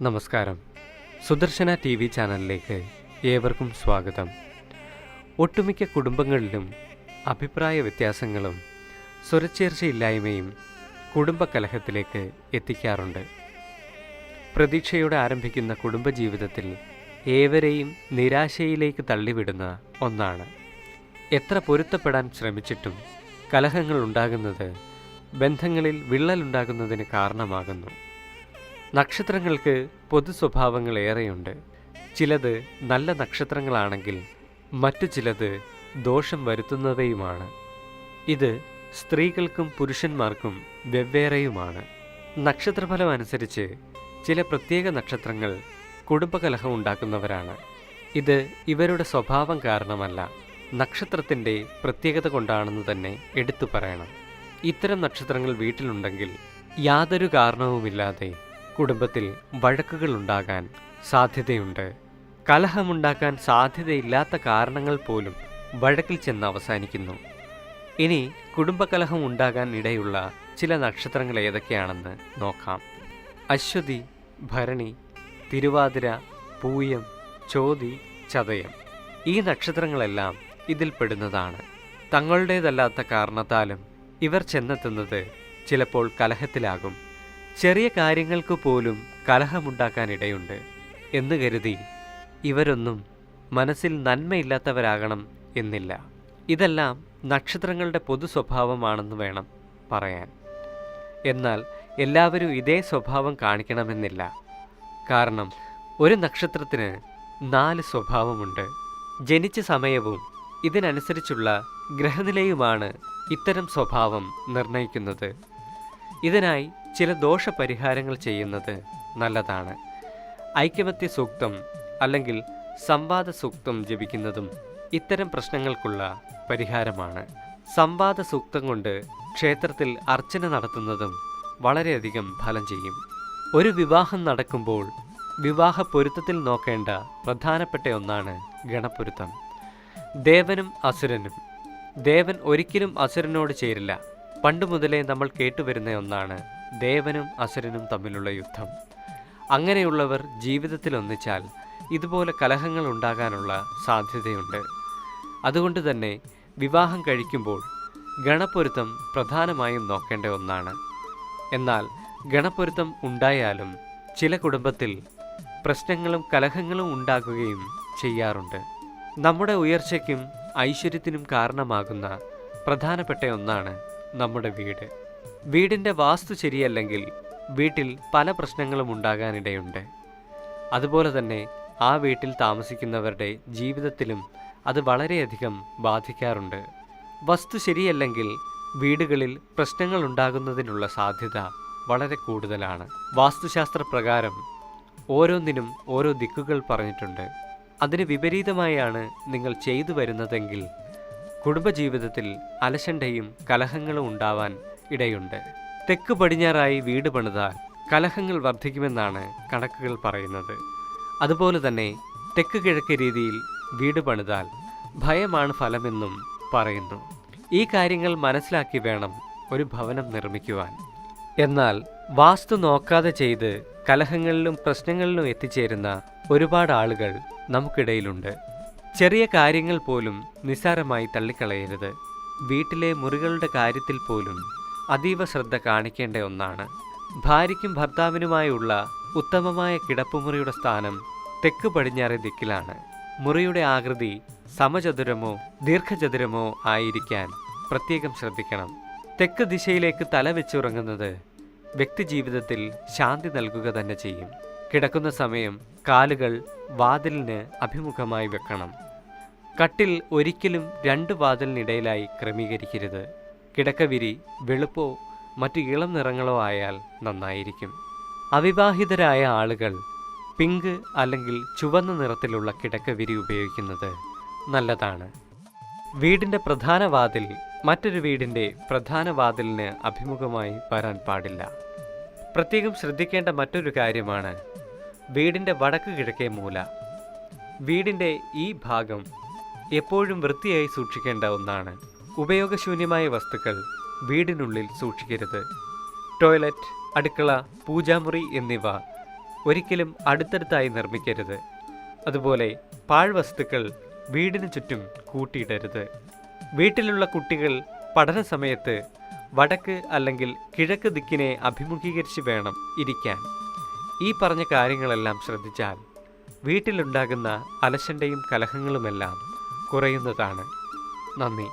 നമസ്കാരം. സുദർശന TV ചാനലിലേക്ക് ഏവർക്കും സ്വാഗതം. ഒട്ടുമിക്ക കുടുംബങ്ങളിലും അഭിപ്രായ വ്യത്യാസങ്ങളും സ്വരച്ചേർച്ചയില്ലായ്മയും കുടുംബകലഹത്തിലേക്ക് എത്തിക്കാറുണ്ട്. പ്രതീക്ഷയോടെ ആരംഭിക്കുന്ന കുടുംബജീവിതത്തിൽ ഏവരെയും നിരാശയിലേക്ക് തള്ളിവിടുന്ന ഒന്നാണ്. എത്ര പൊരുത്തപ്പെടാൻ ശ്രമിച്ചിട്ടും കലഹങ്ങൾ ഉണ്ടാകുന്നത് ബന്ധങ്ങളിൽ വിള്ളലുണ്ടാകുന്നതിന് കാരണമാകുന്നു. നക്ഷത്രങ്ങൾക്ക് പൊതു സ്വഭാവങ്ങൾ ഏറെയുണ്ട്. ചിലത് നല്ല നക്ഷത്രങ്ങളാണെങ്കിൽ മറ്റു ചിലത് ദോഷം വരുത്തുന്നവയുമാണ്. ഇത് സ്ത്രീകൾക്കും പുരുഷന്മാർക്കും വെവ്വേറെയുമാണ്. നക്ഷത്രഫലം അനുസരിച്ച് ചില പ്രത്യേക നക്ഷത്രങ്ങൾ കുടുംബകലഹം ഉണ്ടാക്കുന്നവരാണ്. ഇത് ഇവരുടെ സ്വഭാവം കാരണമല്ല, നക്ഷത്രത്തിൻ്റെ പ്രത്യേകത കൊണ്ടാണെന്ന് തന്നെ എടുത്തു പറയണം. ഇത്തരം നക്ഷത്രങ്ങൾ വീട്ടിലുണ്ടെങ്കിൽ യാതൊരു കാരണവുമില്ലാതെ കുടുംബത്തിൽ വഴക്കുകൾ ഉണ്ടാകാൻ സാധ്യതയുണ്ട്. കലഹമുണ്ടാക്കാൻ സാധ്യതയില്ലാത്ത കാരണങ്ങൾ പോലും വഴക്കിൽ ചെന്ന് അവസാനിക്കുന്നു. ഇനി കുടുംബകലഹം ഉണ്ടാകാൻ ഇടയുള്ള ചില നക്ഷത്രങ്ങൾ ഏതൊക്കെയാണെന്ന് നോക്കാം. അശ്വതി, ഭരണി, തിരുവാതിര, പൂയം, ചോതി, ചതയം ഈ നക്ഷത്രങ്ങളെല്ലാം ഇതിൽപ്പെടുന്നതാണ്. തങ്ങളുടേതല്ലാത്ത കാരണത്താലും ഇവർ ചെന്നെത്തുന്നത് ചിലപ്പോൾ കലഹത്തിലാകും. ചെറിയ കാര്യങ്ങൾക്ക് പോലും കലഹമുണ്ടാക്കാനിടയുണ്ട് എന്ന് കരുതി ഇവരൊന്നും മനസ്സിൽ നന്മയില്ലാത്തവരാകണം എന്നില്ല. ഇതെല്ലാം നക്ഷത്രങ്ങളുടെ പൊതു സ്വഭാവമാണെന്ന് വേണം പറയാൻ. എന്നാൽ എല്ലാവരും ഇതേ സ്വഭാവം കാണിക്കണമെന്നില്ല. കാരണം ഒരു നക്ഷത്രത്തിന് 4 സ്വഭാവമുണ്ട്. ജനിച്ച സമയവും ഇതിനനുസരിച്ചുള്ള ഗ്രഹനിലയുമാണ് ഇത്തരം സ്വഭാവം നിർണയിക്കുന്നത്. ഇതിനായി ചില ദോഷപരിഹാരങ്ങൾ ചെയ്യുന്നത് നല്ലതാണ്. ഐക്യമത്യ സൂക്തം അല്ലെങ്കിൽ സംവാദ സൂക്തം ജപിക്കുന്നതും ഇത്തരം പ്രശ്നങ്ങൾക്കുള്ള പരിഹാരമാണ്. സംവാദ സൂക്തം കൊണ്ട് ക്ഷേത്രത്തിൽ അർച്ചന നടത്തുന്നതും വളരെയധികം ഫലം ചെയ്യും. ഒരു വിവാഹം നടക്കുമ്പോൾ വിവാഹ പൊരുത്തത്തിൽ നോക്കേണ്ട പ്രധാനപ്പെട്ട ഒന്നാണ് ഗണപ്പൊരുത്തം. ദേവനും അസുരനും. ദേവൻ ഒരിക്കലും അസുരനോട് ചേരില്ല. പണ്ടുമുതലേ നമ്മൾ കേട്ടുവരുന്ന ഒന്നാണ് ദേവനും അസുരനും തമ്മിലുള്ള യുദ്ധം. അങ്ങനെയുള്ളവർ ജീവിതത്തിൽ ഒന്നിച്ചാൽ ഇതുപോലെ കലഹങ്ങൾ ഉണ്ടാകാനുള്ള സാധ്യതയുണ്ട്. അതുകൊണ്ട് തന്നെ വിവാഹം കഴിക്കുമ്പോൾ ഗണപ്പൊരുത്തം പ്രധാനമായും നോക്കേണ്ട ഒന്നാണ്. എന്നാൽ ഗണപ്പൊരുത്തം ഉണ്ടായാലും ചില കുടുംബത്തിൽ പ്രശ്നങ്ങളും കലഹങ്ങളും ഉണ്ടാകുകയും ചെയ്യാറുണ്ട്. നമ്മുടെ ഉയർച്ചയ്ക്കും ഐശ്വര്യത്തിനും കാരണമാകുന്ന പ്രധാനപ്പെട്ട ഒന്നാണ് നമ്മുടെ വീട്. വീടിൻ്റെ വാസ്തു ശരിയല്ലെങ്കിൽ വീട്ടിൽ പല പ്രശ്നങ്ങളും ഉണ്ടാകാനിടയുണ്ട്. അതുപോലെ തന്നെ ആ വീട്ടിൽ താമസിക്കുന്നവരുടെ ജീവിതത്തിലും അത് വളരെയധികം ബാധിക്കാറുണ്ട്. വസ്തു ശരിയല്ലെങ്കിൽ വീടുകളിൽ പ്രശ്നങ്ങൾ ഉണ്ടാകുന്നതിനുള്ള സാധ്യത വളരെ കൂടുതലാണ്. വാസ്തുശാസ്ത്ര പ്രകാരം ഓരോന്നിനും ഓരോ ദിക്കുകൾ പറഞ്ഞിട്ടുണ്ട്. അതിന് വിപരീതമായാണ് നിങ്ങൾ ചെയ്തു വരുന്നതെങ്കിൽ കുടുംബജീവിതത്തിൽ അലശണ്ടയും കലഹങ്ങളും ഉണ്ടാവാൻ ഇടയുണ്ട്. തെക്ക് പടിഞ്ഞാറായി വീട് പണിതാൽ കലഹങ്ങൾ വർദ്ധിക്കുമെന്നാണ് കണക്കുകൾ പറയുന്നത്. അതുപോലെ തന്നെ തെക്ക് കിഴക്ക് രീതിയിൽ വീട് പണിതാൽ ഭയമാണ് ഫലമെന്നും പറയുന്നു. ഈ കാര്യങ്ങൾ മനസ്സിലാക്കി വേണം ഒരു ഭവനം നിർമ്മിക്കുവാൻ. എന്നാൽ വാസ്തു നോക്കാതെ ചെയ്ത് കലഹങ്ങളിലും പ്രശ്നങ്ങളിലും എത്തിച്ചേരുന്ന ഒരുപാട് ആളുകൾ നമുക്കിടയിലുണ്ട്. ചെറിയ കാര്യങ്ങൾ പോലും നിസ്സാരമായി തള്ളിക്കളയരുത്. വീട്ടിലെ മുറികളുടെ കാര്യത്തിൽ പോലും അതീവ ശ്രദ്ധ കാണിക്കേണ്ട ഒന്നാണ്. ഭാര്യയ്ക്കും ഭർത്താവിനുമായുള്ള ഉത്തമമായ കിടപ്പുമുറിയുടെ സ്ഥാനം തെക്ക് പടിഞ്ഞാറേ ദിക്കിലാണ്. മുറിയുടെ ആകൃതി സമചതുരമോ ദീർഘചതുരമോ ആയിരിക്കാൻ പ്രത്യേകം ശ്രദ്ധിക്കണം. തെക്ക് ദിശയിലേക്ക് തല വെച്ചുറങ്ങുന്നത് വ്യക്തിജീവിതത്തിൽ ശാന്തി നൽകുക തന്നെ ചെയ്യും. കിടക്കുന്ന സമയം കാലുകൾ വാതിലിന് അഭിമുഖമായി വെക്കണം. കട്ടിൽ ഒരിക്കലും 2 വാതിലിനിടയിലായി ക്രമീകരിക്കരുത്. കിടക്കവിരി വെളുപ്പോ മറ്റു ഇളം നിറങ്ങളോ ആയാൽ നന്നായിരിക്കും. അവിവാഹിതരായ ആളുകൾ പിങ്ക് അല്ലെങ്കിൽ ചുവന്ന നിറത്തിലുള്ള കിടക്കവിരി ഉപയോഗിക്കുന്നത് നല്ലതാണ്. വീടിൻ്റെ പ്രധാന വാതിൽ മറ്റൊരു വീടിൻ്റെ പ്രധാന വാതിലിന് അഭിമുഖമായി വരാൻ പാടില്ല. പ്രത്യേകം ശ്രദ്ധിക്കേണ്ട മറ്റൊരു കാര്യമാണ് വീടിൻ്റെ വടക്ക് കിഴക്കേ മൂല. വീടിൻ്റെ ഈ ഭാഗം എപ്പോഴും വൃത്തിയായി സൂക്ഷിക്കേണ്ട ഒന്നാണ്. ഉപയോഗശൂന്യമായ വസ്തുക്കൾ വീടിനുള്ളിൽ സൂക്ഷിക്കരുത്. ടോയ്ലറ്റ്, അടുക്കള, പൂജാമുറി എന്നിവ ഒരിക്കലും അടുത്തടുത്തായി നിർമ്മിക്കരുത്. അതുപോലെ പാഴ്വസ്തുക്കൾ വീടിന് ചുറ്റും കൂട്ടിയിടരുത്. വീട്ടിലുള്ള കുട്ടികൾ പഠന സമയത്ത് വടക്ക് അല്ലെങ്കിൽ കിഴക്ക് ദിക്കിനെ അഭിമുഖീകരിച്ച് വേണം ഇരിക്കാൻ. ഈ പറഞ്ഞ കാര്യങ്ങളെല്ലാം ശ്രദ്ധിച്ചാൽ വീട്ടിലുണ്ടാകുന്ന അലസണ്ടയും കലഹങ്ങളുമെല്ലാം കുറയുന്നതാണ്. നന്ദി.